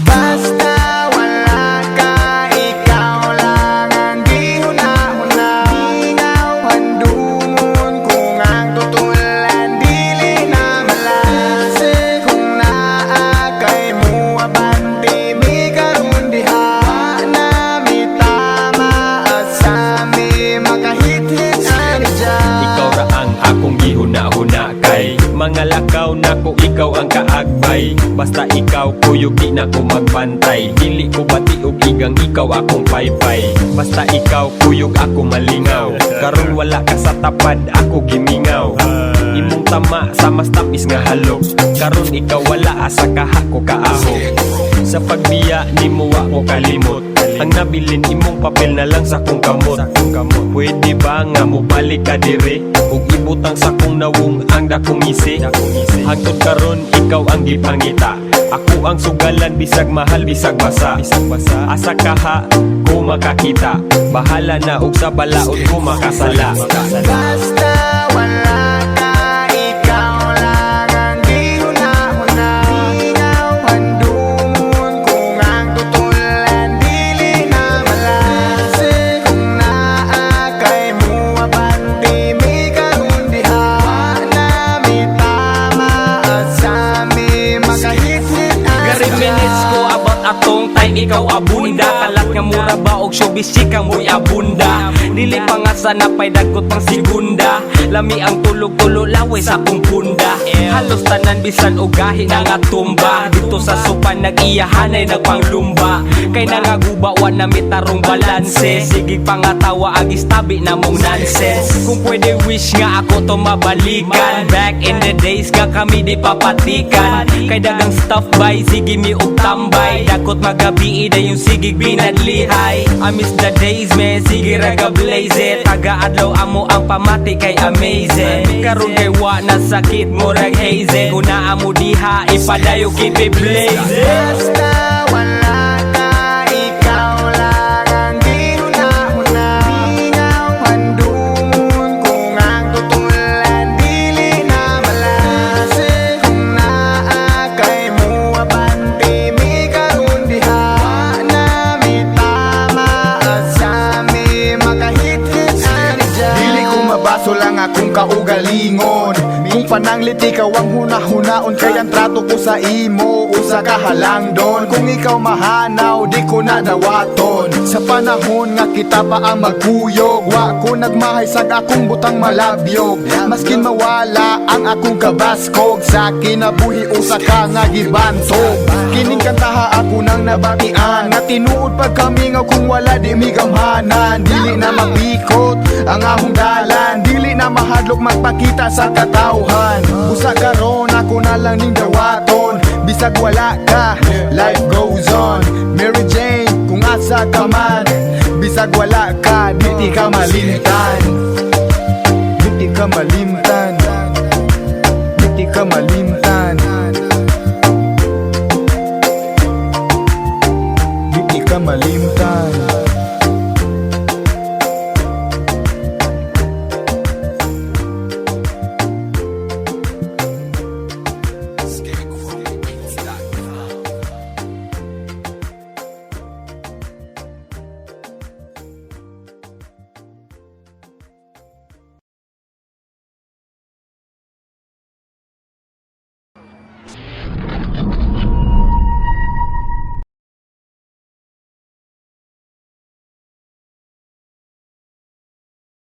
Basta wala ka, ikaw lang ang di huna-huna. Ingaw handungon kung ang tutulan dili na malase. Kung naa kay mo abante mi karon diha na mi tama asa mi makahit-hit ani dyan. Ikaw ra ang akong gihuna-huna kay mga lakaw nako ikaw ang kaagbay. Basta ikaw kuyog di na ko magbantay. Dili ko bati og igang ikaw akong paypay. Basta ikaw kuyog ako malingaw. Karon wala ka sa tapad ako gimingaw. Imong tama sa mas tapis nga halok. Karon ikaw wala asa kaha ko kaaho. Sa pagbiya nimo wa ko kalimot. Ang nabilin imong papel na lang sa kong kamot. Pwede ba nga mo balik ka dire ug ibutang sa kong nawong ang dakong isi. Hangtod karon ikaw ang gipangita. Ako ang sugalan bisag mahal bisag basa. Asa kaha ko makakita. Bahala na og sa balaod ko makasala. Basta wala ka, ikaw lang ang di huna-huna. Ingaw handungon kung ang tutulan dili na malase. Kung naa kay mo abante mi karon diha na mi tama asa mi makahit-hit Gari minutes ko about atong time ikaw abunda. Kalat nga mura ba og showbiz chika mo'y abunda. Dili pa nga sana pay dagkot pang segunda. Lami ang tulog-tulo laway sa akong punda. Halos tanan bisan og gahi na nga tumba. Dito sa sopan nag-iyahanay nagpanglumba. Kay nangaguba wa na mitarong balanse. Sige pangatawa ag istabi na mong nonsense. Kung pwede wish nga ako to mabalikan. Back in the days nga kami di papatikan. Kay dagang stuff by sige mi og tambay. Dakot magabi ida yung sigig binadlihay. I miss the days man, sige raga blaze it. Taga-adlaw amo ang pamati kay amazing. Karon kay wa na sakit mo rag haze. Kung naa mo diha ipadayo keep it blazing. Basta wala ka, ikaw lang ang di huna-huna. Ingaw handungon kung ang tutulan dili na malase. Kung naa kay mo abante mi karon diha na mi tama asa mi makahit-hit ani dyan. Dili ko mabaso lang akong kaugalingon. Kung pananglit ikaw ang huna-hunaon kay ang trato ko sa imo usa ka halangdon. Kung ikaw mahanaw di ko na dawaton. Sa panahon nga kita pa ang magkuyog, wa ko nagmahay sag akong butang malabyog. Maskin mawala ang akong kabaskog, sa kinabuhi usa ka nga gibantog. Kining kantaha ako nang nabatian, nga tinuod pag kami nga kung wala di migamhanan. Dili na mapikot ang ahong dalan, dili na mahadlok magpakita sa katawhan. Usa karon ako na lang ning dawaton, bisag wala ka, life goes on. Mary Jane, kung asa ka man, bisag wala ka, di ka malimtan. Di ka malimtan. Di ka malimtan.